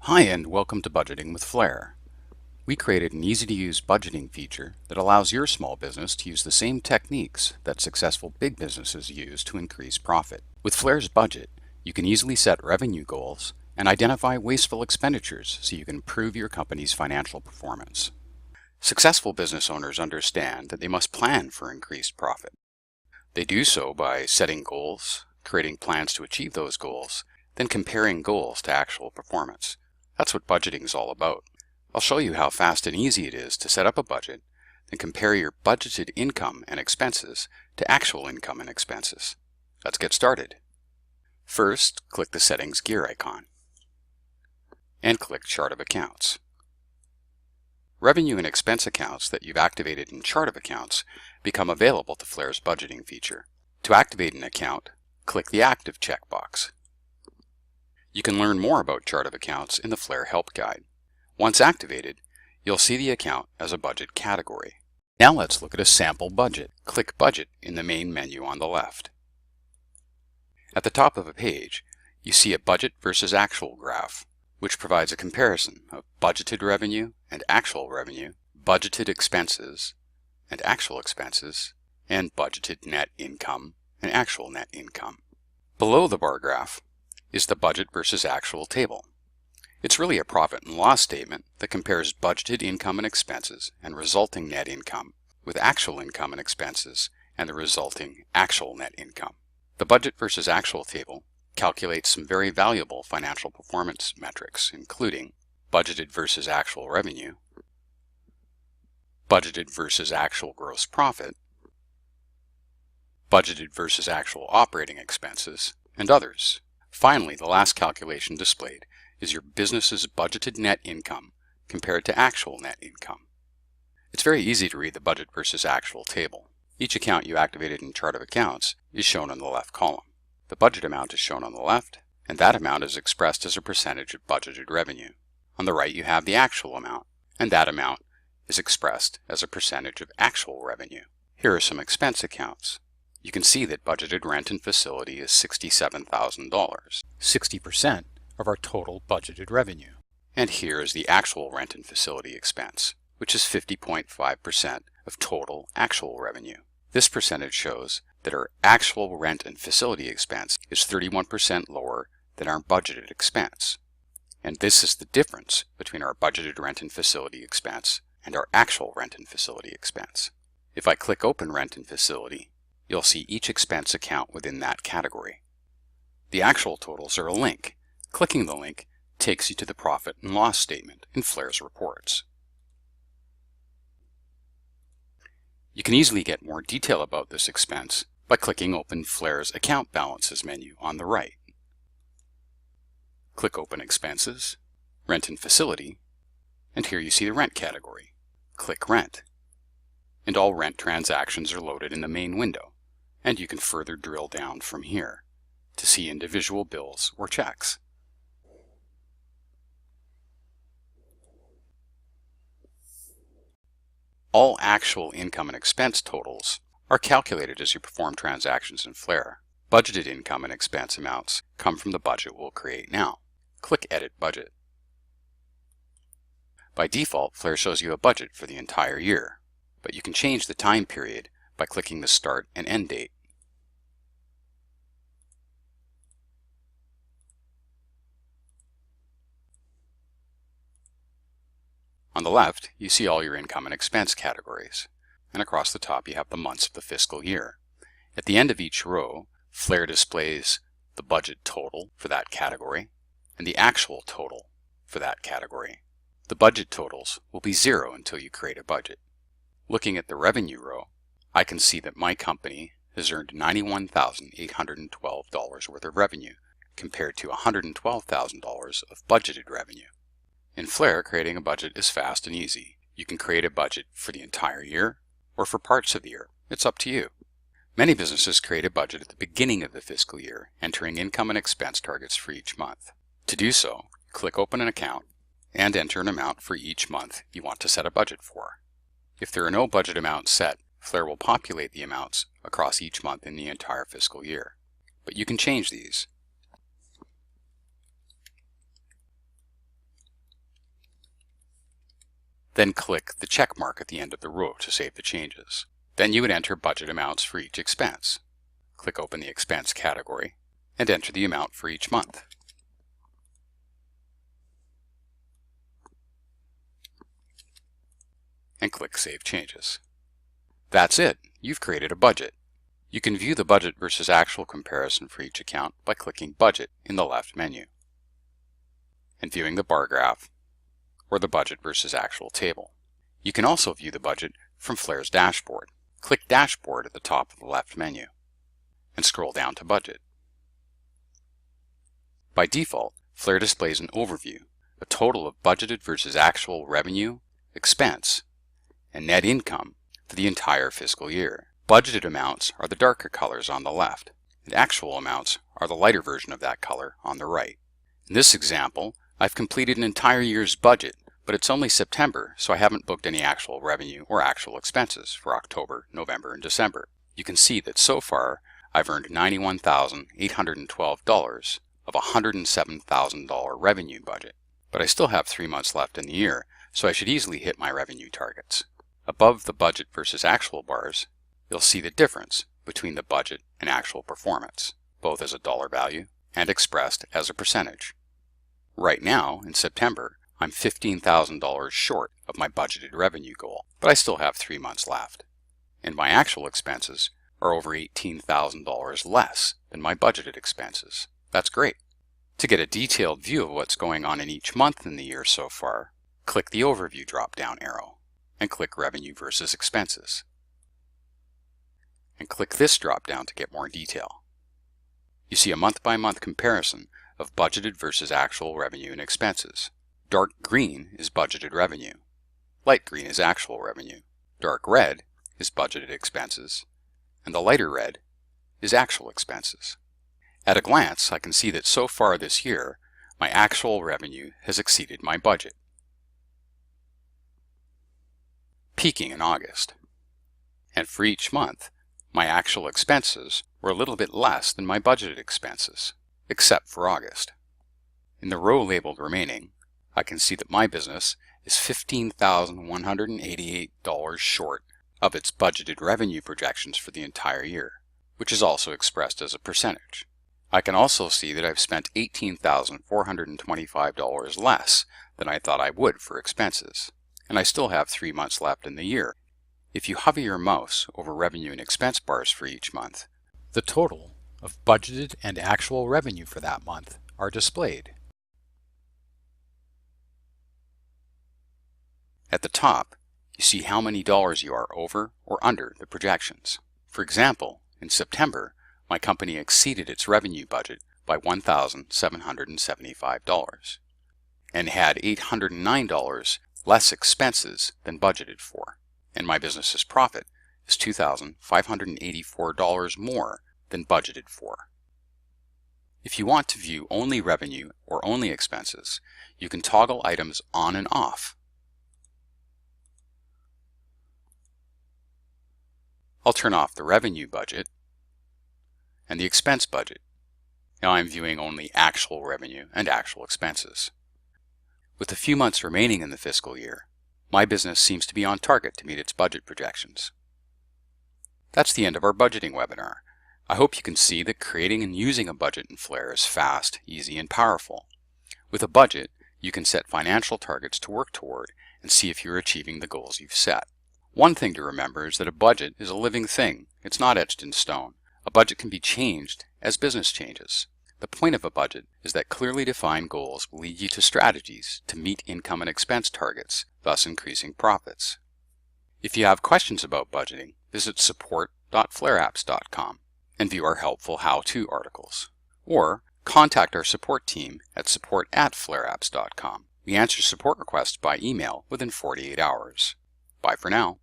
Hi and welcome to Budgeting with Flair. We created an easy-to-use budgeting feature that allows your small business to use the same techniques that successful big businesses use to increase profit. With Flair's budget, you can easily set revenue goals and identify wasteful expenditures so you can improve your company's financial performance. Successful business owners understand that they must plan for increased profit. They do so by setting goals, creating plans to achieve those goals, then comparing goals to actual performance. That's what budgeting is all about. I'll show you how fast and easy it is to set up a budget, then compare your budgeted income and expenses to actual income and expenses. Let's get started. First, click the Settings gear icon and click Chart of Accounts. Revenue and expense accounts that you've activated in Chart of Accounts become available to Flair's budgeting feature. To activate an account, click the Active checkbox. You can learn more about Chart of Accounts in the Flair Help Guide. Once activated, you'll see the account as a budget category. Now let's look at a sample budget. Click Budget in the main menu on the left. At the top of a page, you see a budget versus actual graph, which provides a comparison of budgeted revenue and actual revenue, budgeted expenses and actual expenses, and budgeted net income and actual net income. Below the bar graph is the budget versus actual table. It's really a profit and loss statement that compares budgeted income and expenses and resulting net income with actual income and expenses and the resulting actual net income. The budget versus actual table calculates some very valuable financial performance metrics, including budgeted versus actual revenue, budgeted versus actual gross profit, budgeted versus actual operating expenses, and others. Finally, the last calculation displayed is your business's budgeted net income compared to actual net income. It's very easy to read the budget versus actual table. Each account you activated in Chart of Accounts is shown in the left column. The budget amount is shown on the left, and that amount is expressed as a percentage of budgeted revenue. On the right you have the actual amount, and that amount is expressed as a percentage of actual revenue. Here are some expense accounts. You can see that budgeted rent and facility is $67,000, 60% of our total budgeted revenue. And here is the actual rent and facility expense, which is 50.5% of total actual revenue. This percentage shows that our actual rent and facility expense is 31% lower than our budgeted expense. And this is the difference between our budgeted rent and facility expense and our actual rent and facility expense. If I click Open Rent and Facility, you'll see each expense account within that category. The actual totals are a link. Clicking the link takes you to the profit and loss statement in Flair's reports. You can easily get more detail about this expense by clicking Open Flair's Account Balances menu on the right. Click Open Expenses, Rent and Facility, and here you see the rent category. Click Rent, and all rent transactions are loaded in the main window, and you can further drill down from here to see individual bills or checks. All actual income and expense totals are calculated as you perform transactions in Flair. Budgeted income and expense amounts come from the budget we'll create now. Click Edit Budget. By default, Flair shows you a budget for the entire year, but you can change the time period by clicking the Start and End date. On the left, you see all your income and expense categories, and across the top you have the months of the fiscal year. At the end of each row, Flair displays the budget total for that category and the actual total for that category. The budget totals will be zero until you create a budget. Looking at the revenue row, I can see that my company has earned $91,812 worth of revenue compared to $112,000 of budgeted revenue. In Flair, creating a budget is fast and easy. You can create a budget for the entire year or for parts of the year. It's up to you. Many businesses create a budget at the beginning of the fiscal year, entering income and expense targets for each month. To do so, click Open an Account and enter an amount for each month you want to set a budget for. If there are no budget amounts set, Flair will populate the amounts across each month in the entire fiscal year. But you can change these. Then click the check mark at the end of the row to save the changes. Then you would enter budget amounts for each expense. Click Open the Expense category and enter the amount for each month. And click Save Changes. That's it. You've created a budget. You can view the budget versus actual comparison for each account by clicking Budget in the left menu and viewing the bar graph or the budget versus actual table. You can also view the budget from Flair's dashboard. Click Dashboard at the top of the left menu and scroll down to Budget. By default, Flair displays an overview, a total of budgeted versus actual revenue, expense, and net income for the entire fiscal year. Budgeted amounts are the darker colors on the left, and actual amounts are the lighter version of that color on the right. In this example, I've completed an entire year's budget, but it's only September, so I haven't booked any actual revenue or actual expenses for October, November, and December. You can see that so far, I've earned $91,812 of a $107,000 revenue budget. But I still have 3 months left in the year, so I should easily hit my revenue targets. Above the budget versus actual bars, you'll see the difference between the budget and actual performance, both as a dollar value and expressed as a percentage. Right now, in September, I'm $15,000 short of my budgeted revenue goal, but I still have 3 months left. And my actual expenses are over $18,000 less than my budgeted expenses. That's great. To get a detailed view of what's going on in each month in the year so far, click the Overview drop-down arrow and click Revenue versus Expenses. And click this drop-down to get more detail. You see a month-by-month comparison of budgeted versus actual revenue and expenses. Dark green is budgeted revenue. Light green is actual revenue. Dark red is budgeted expenses. And the lighter red is actual expenses. At a glance, I can see that so far this year, my actual revenue has exceeded my budget, peaking in August. And for each month, my actual expenses were a little bit less than my budgeted expenses, except for August. In the row labeled Remaining, I can see that my business is $15,188 short of its budgeted revenue projections for the entire year, which is also expressed as a percentage. I can also see that I've spent $18,425 less than I thought I would for expenses, and I still have 3 months left in the year. If you hover your mouse over revenue and expense bars for each month, the total of budgeted and actual revenue for that month are displayed. At the top, you see how many dollars you are over or under the projections. For example, in September, my company exceeded its revenue budget by $1,775 and had $809 less expenses than budgeted for, and my business's profit is $2,584 more than budgeted for. If you want to view only revenue or only expenses, you can toggle items on and off. I'll turn off the revenue budget and the expense budget. Now I'm viewing only actual revenue and actual expenses. With a few months remaining in the fiscal year, my business seems to be on target to meet its budget projections. That's the end of our budgeting webinar. I hope you can see that creating and using a budget in Flair is fast, easy, and powerful. With a budget, you can set financial targets to work toward and see if you're achieving the goals you've set. One thing to remember is that a budget is a living thing. It's not etched in stone. A budget can be changed as business changes. The point of a budget is that clearly defined goals will lead you to strategies to meet income and expense targets, thus increasing profits. If you have questions about budgeting, visit support.flairapps.com and view our helpful how-to articles. Or contact our support team at support@flairapps.com. We answer support requests by email within 48 hours. Bye for now.